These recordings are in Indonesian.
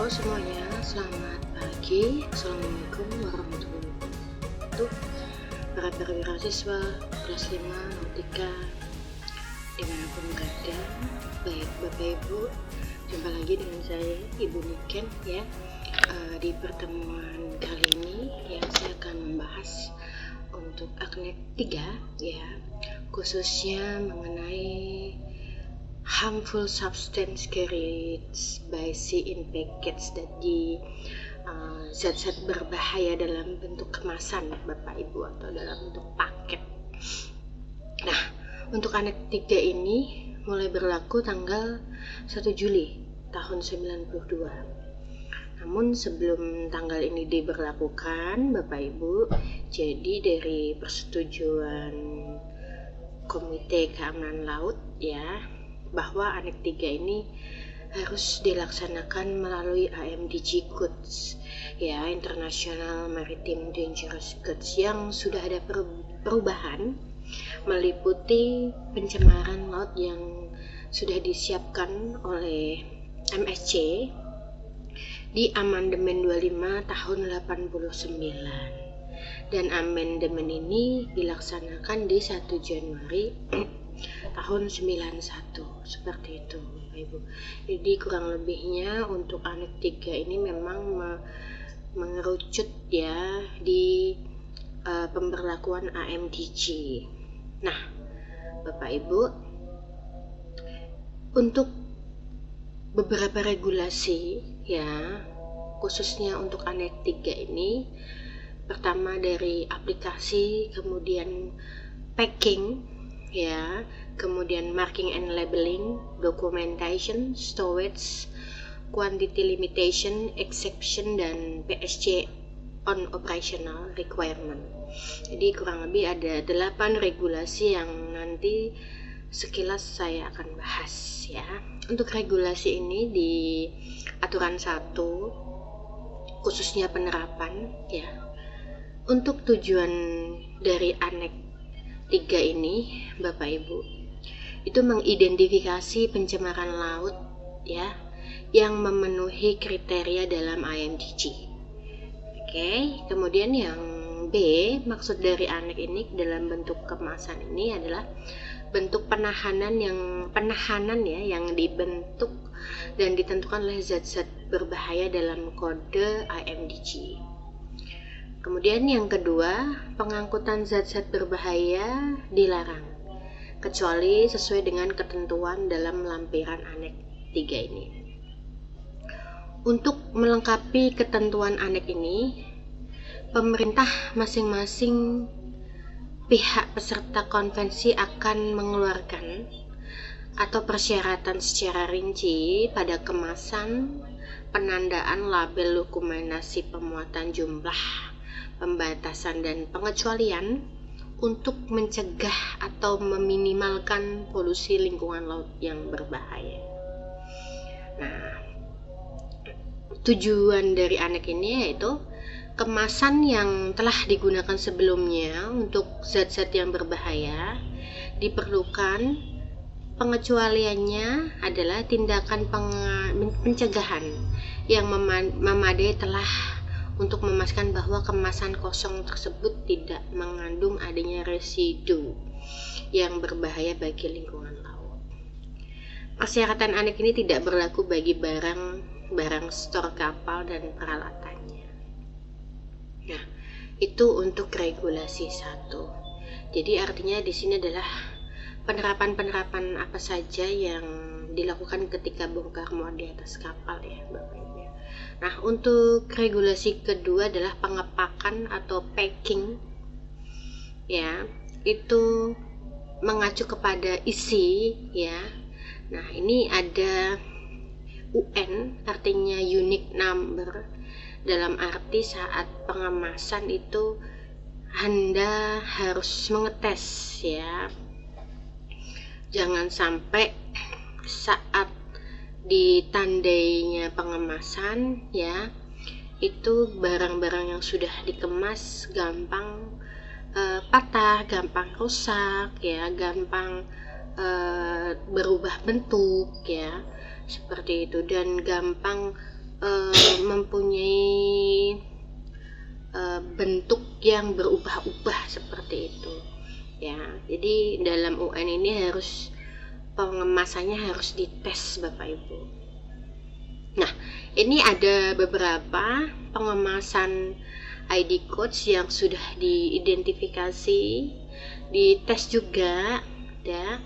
semuanya, selamat pagi. Assalamualaikum warahmatullahi wabarakatuh. Para perwira siswa kelas 5 Nautika dimanapun berada, baik Bapak Ibu, jumpa lagi dengan saya Ibu Niken ya. Di pertemuan kali ini saya akan membahas untuk Aknek 3 ya, khususnya mengenai harmful substance carried by sea in packets, jadi zat-zat berbahaya dalam bentuk kemasan Bapak Ibu atau dalam bentuk paket. Nah, untuk Anek 3 ini mulai berlaku tanggal 1 Juli tahun 92. Namun sebelum tanggal ini diberlakukan Bapak Ibu, jadi dari persetujuan Komite Keamanan Laut ya, bahwa Anek 3 ini harus dilaksanakan melalui IMDG Codes ya, International Maritime Dangerous Goods, yang sudah ada perubahan meliputi pencemaran laut yang sudah disiapkan oleh MSC di Amandemen 25 tahun 89, dan amandemen ini dilaksanakan di 1 Januari tahun 91, seperti itu Bapak Ibu. Jadi kurang lebihnya untuk Anek 3 ini memang mengerucut ya di pemberlakuan AMDG. Nah, Bapak Ibu, untuk beberapa regulasi ya, khususnya untuk Anek 3 ini, pertama dari aplikasi, kemudian packing ya, kemudian marking and labeling, documentation, storage, quantity limitation, exception, dan PSC on operational requirement. Jadi kurang lebih ada 8 regulasi yang nanti sekilas saya akan bahas ya. Untuk regulasi ini di aturan 1 khususnya penerapan ya. Untuk tujuan dari Anek 3 ini Bapak Ibu, itu mengidentifikasi pencemaran laut ya yang memenuhi kriteria dalam IMDG. Oke, kemudian yang B, maksud dari Anek ini dalam bentuk kemasan ini adalah bentuk penahanan yang dibentuk dan ditentukan oleh zat-zat berbahaya dalam kode IMDG. Kemudian yang kedua, pengangkutan zat-zat berbahaya dilarang, kecuali sesuai dengan ketentuan dalam lampiran Anek 3 ini. Untuk melengkapi ketentuan Anek ini, pemerintah masing-masing pihak peserta konvensi akan mengeluarkan atau persyaratan secara rinci pada kemasan, penandaan label dokumentasi pemuatan jumlah, pembatasan dan pengecualian untuk mencegah atau meminimalkan polusi lingkungan laut yang berbahaya. Nah, tujuan dari Anek ini yaitu kemasan yang telah digunakan sebelumnya untuk zat-zat yang berbahaya diperlukan pengecualiannya adalah tindakan pencegahan yang memadai telah untuk memastikan bahwa kemasan kosong tersebut tidak mengandung adanya residu yang berbahaya bagi lingkungan laut. Persyaratan Anek ini tidak berlaku bagi barang stor kapal dan peralatannya. Nah, itu untuk regulasi 1. Jadi artinya di sini adalah penerapan apa saja yang dilakukan ketika bongkar muat di atas kapal ya Bapak Ibu. Nah, untuk regulasi kedua adalah pengepakan atau packing ya, itu mengacu kepada isi ya. Nah, ini ada UN, artinya unique number, dalam arti saat pengemasan itu Anda harus mengetes ya, jangan sampai saat ditandainya pengemasan ya, itu barang-barang yang sudah dikemas gampang patah, gampang rusak ya, gampang berubah bentuk ya, seperti itu, dan gampang mempunyai bentuk yang berubah-ubah seperti itu ya. Jadi dalam UN ini harus pengemasannya harus dites Bapak Ibu. Nah, ini ada beberapa pengemasan ID codes yang sudah diidentifikasi, dites juga ya.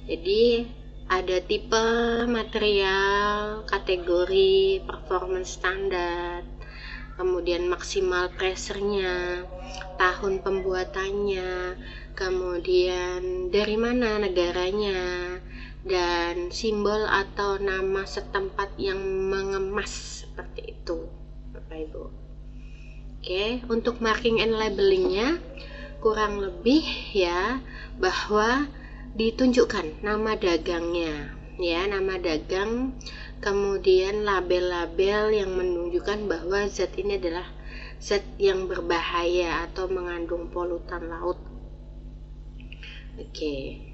Jadi ada tipe, material, kategori, performance standar, kemudian maksimal pressure-nya, tahun pembuatannya, kemudian dari mana negaranya, dan simbol atau nama setempat yang mengemas seperti itu Bapak Ibu. Oke, untuk marking and labelingnya kurang lebih ya, bahwa ditunjukkan nama dagangnya ya, nama dagang, kemudian label-label yang menunjukkan bahwa zat ini adalah zat yang berbahaya atau mengandung polutan laut. Oke.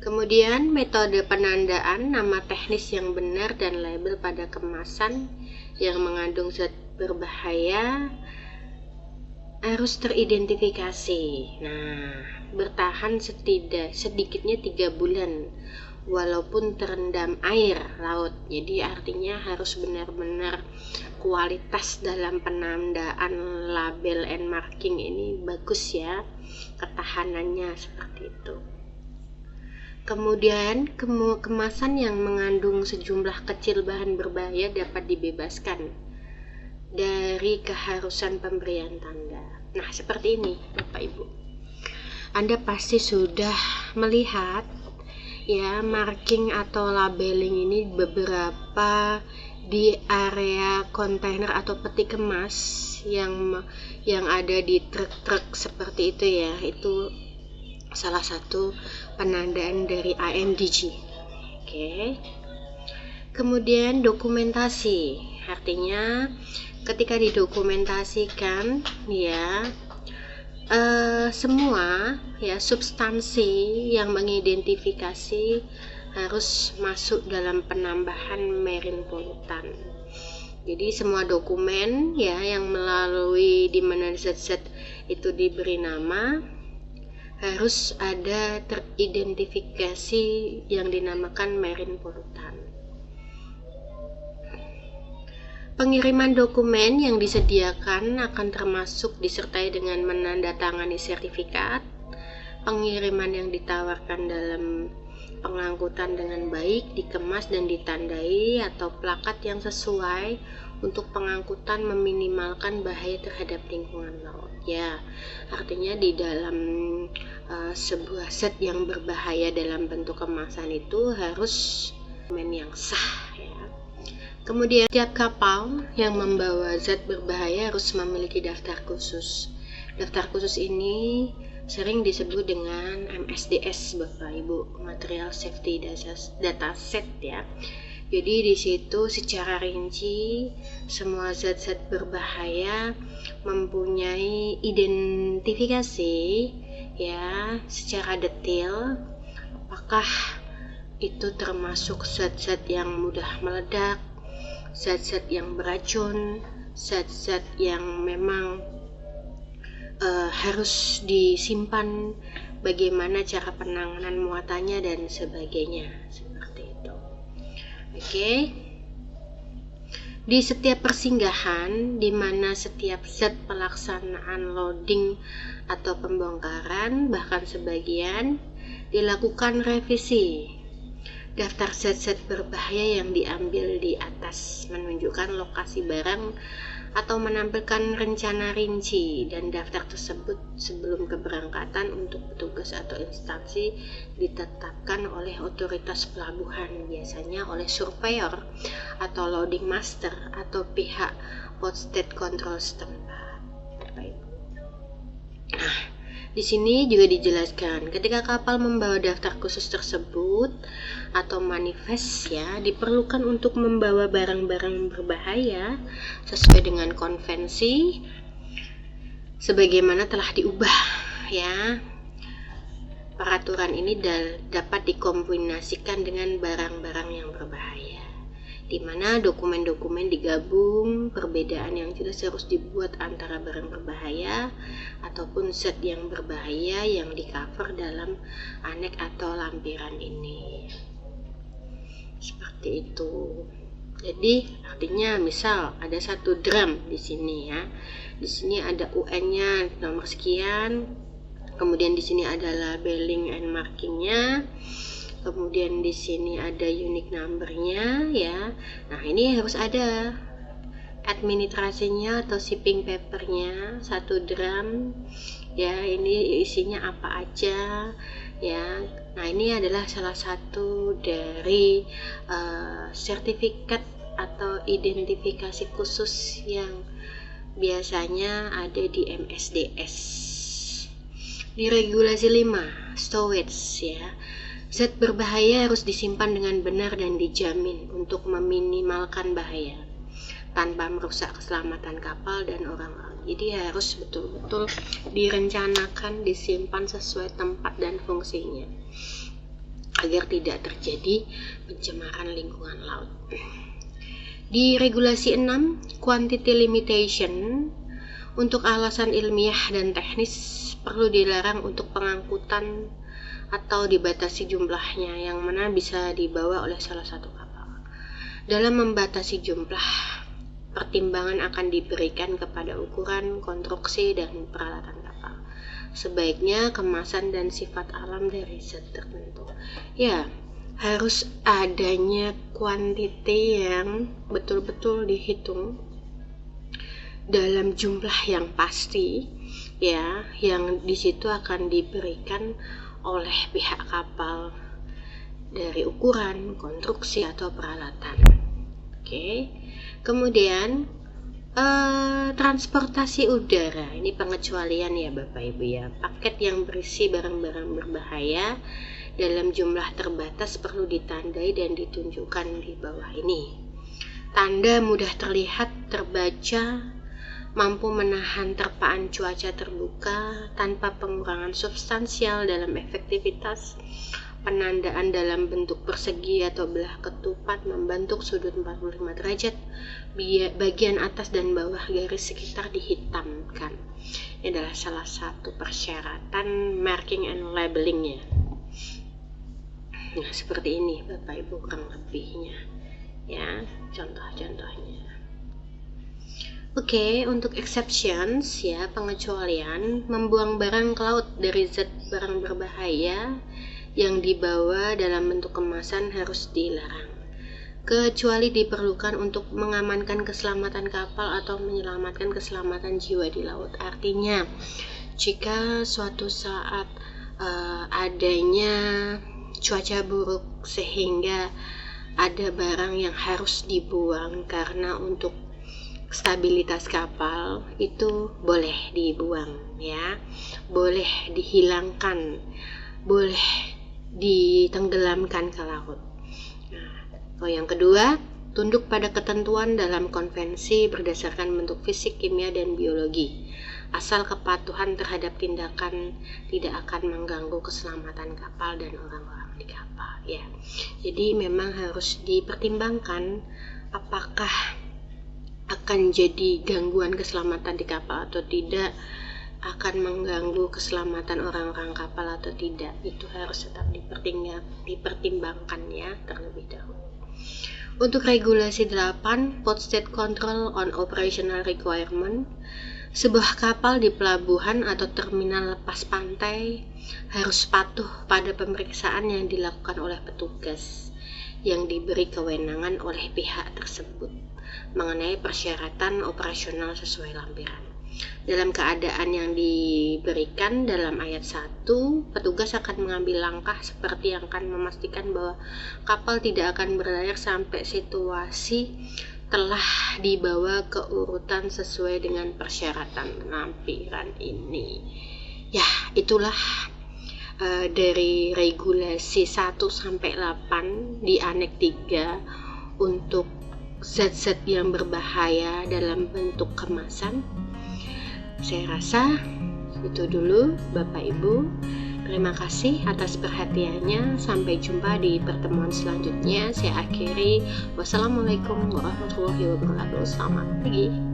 Kemudian metode penandaan nama teknis yang benar dan label pada kemasan yang mengandung zat berbahaya harus teridentifikasi. Nah, bertahan sedikitnya 3 bulan walaupun terendam air laut. Jadi artinya harus benar-benar kualitas dalam penandaan label and marking ini bagus ya, ketahanannya seperti itu. Kemudian kemasan yang mengandung sejumlah kecil bahan berbahaya dapat dibebaskan dari keharusan pemberian tanda. Nah, seperti ini Bapak Ibu. Anda pasti sudah melihat ya marking atau labeling ini beberapa di area kontainer atau peti kemas yang ada di truk-truk seperti itu ya. Itu salah satu penandaan dari IMDG. Oke. Kemudian dokumentasi, artinya ketika didokumentasikan ya, semua ya substansi yang mengidentifikasi harus masuk dalam penambahan marine pollutant. Jadi semua dokumen ya yang melalui di mana zat-zat itu diberi nama harus ada teridentifikasi yang dinamakan marine pollutant. Pengiriman dokumen yang disediakan akan termasuk disertai dengan menandatangani sertifikat, pengiriman yang ditawarkan dalam pengangkutan dengan baik, dikemas dan ditandai, atau plakat yang sesuai untuk pengangkutan meminimalkan bahaya terhadap lingkungan laut. Ya, artinya di dalam sebuah zat yang berbahaya dalam bentuk kemasan itu harus dokumen yang sah ya. Kemudian setiap kapal yang membawa zat berbahaya harus memiliki daftar khusus. Daftar khusus ini sering disebut dengan MSDS Bapak Ibu, Material Safety Data Set ya. Jadi di situ secara rinci semua zat-zat berbahaya mempunyai identifikasi ya secara detail, apakah itu termasuk zat-zat yang mudah meledak, zat-zat yang beracun, zat-zat yang memang harus disimpan, bagaimana cara penanganan muatannya dan sebagainya seperti itu. Oke. Di setiap persinggahan di mana setiap zat pelaksanaan loading atau pembongkaran bahkan sebagian dilakukan revisi. Daftar zat-zat berbahaya yang diambil di atas menunjukkan lokasi barang atau menampilkan rencana rinci dan daftar tersebut sebelum keberangkatan untuk petugas atau instansi ditetapkan oleh otoritas pelabuhan, biasanya oleh surveyor atau loading master atau pihak port state control setempat. Nah, di sini juga dijelaskan ketika kapal membawa daftar khusus tersebut atau manifest ya, diperlukan untuk membawa barang-barang berbahaya sesuai dengan konvensi sebagaimana telah diubah ya. Peraturan ini dapat dikombinasikan dengan barang-barang yang berbahaya. di mana dokumen-dokumen digabung, perbedaan yang jelas harus dibuat antara barang berbahaya ataupun zat yang berbahaya yang di-cover dalam aneks atau lampiran ini. Seperti itu. Jadi artinya misal ada 1 drum di sini ya. Di sini ada UN-nya nomor sekian. Kemudian di sini ada labeling and markingnya. Kemudian di sini ada unique number-nya ya. Nah, ini harus ada administrasinya atau shipping paper-nya 1 drum. Ya, ini isinya apa aja ya. Nah, ini adalah salah satu dari sertifikat atau identifikasi khusus yang biasanya ada di MSDS. Di regulasi 5, storage ya. Zat berbahaya harus disimpan dengan benar dan dijamin untuk meminimalkan bahaya tanpa merusak keselamatan kapal dan orang-orang. Jadi harus betul-betul direncanakan, disimpan sesuai tempat dan fungsinya agar tidak terjadi pencemaran lingkungan laut. Di regulasi 6, quantity limitation, untuk alasan ilmiah dan teknis perlu dilarang untuk pengangkutan atau dibatasi jumlahnya yang mana bisa dibawa oleh salah satu kapal. Dalam membatasi jumlah, pertimbangan akan diberikan kepada ukuran, konstruksi, dan peralatan kapal. Sebaiknya kemasan dan sifat alam dari zat tertentu. Ya, harus adanya kuantiti yang betul-betul dihitung dalam jumlah yang pasti ya, yang di situ akan diberikan oleh pihak kapal dari ukuran, konstruksi atau peralatan. Oke. Kemudian transportasi udara, ini pengecualian ya Bapak Ibu ya. Paket yang berisi barang-barang berbahaya dalam jumlah terbatas perlu ditandai dan ditunjukkan di bawah ini. Tanda mudah terlihat, terbaca, mampu menahan terpaan cuaca terbuka tanpa pengurangan substansial dalam efektivitas, penandaan dalam bentuk persegi atau belah ketupat membentuk sudut 45 derajat, bagian atas dan bawah garis sekitar dihitamkan. Ini adalah salah satu persyaratan marking and labelingnya. Nah, seperti ini Bapak Ibu kurang lebihnya ya, contoh-contohnya. Oke, untuk exceptions ya, pengecualian, membuang barang ke laut dari zat barang berbahaya yang dibawa dalam bentuk kemasan harus dilarang, kecuali diperlukan untuk mengamankan keselamatan kapal atau menyelamatkan keselamatan jiwa di laut. Artinya, jika suatu saat adanya cuaca buruk sehingga ada barang yang harus dibuang karena untuk stabilitas kapal, itu boleh dibuang ya, boleh dihilangkan, boleh ditenggelamkan ke laut. Nah, yang kedua, tunduk pada ketentuan dalam konvensi berdasarkan bentuk fisik, kimia, dan biologi. Asal kepatuhan terhadap tindakan tidak akan mengganggu keselamatan kapal dan orang-orang di kapal ya. Jadi memang harus dipertimbangkan apakah akan jadi gangguan keselamatan di kapal atau tidak, akan mengganggu keselamatan orang-orang kapal atau tidak. Itu harus tetap dipertimbangkan ya terlebih dahulu. Untuk regulasi 8, Port State Control on Operational Requirement, sebuah kapal di pelabuhan atau terminal lepas pantai harus patuh pada pemeriksaan yang dilakukan oleh petugas yang diberi kewenangan oleh pihak tersebut mengenai persyaratan operasional sesuai lampiran. Dalam keadaan yang diberikan dalam ayat 1, petugas akan mengambil langkah seperti yang akan memastikan bahwa kapal tidak akan berlayar sampai situasi telah dibawa ke urutan sesuai dengan persyaratan lampiran ini. Ya, itulah dari regulasi 1 sampai 8 di aneks 3 untuk zat-zat yang berbahaya dalam bentuk kemasan. Saya rasa itu dulu Bapak Ibu. Terima kasih atas perhatiannya. Sampai jumpa di pertemuan selanjutnya. Saya akhiri. Wassalamualaikum warahmatullahi wabarakatuh. Selamat pagi.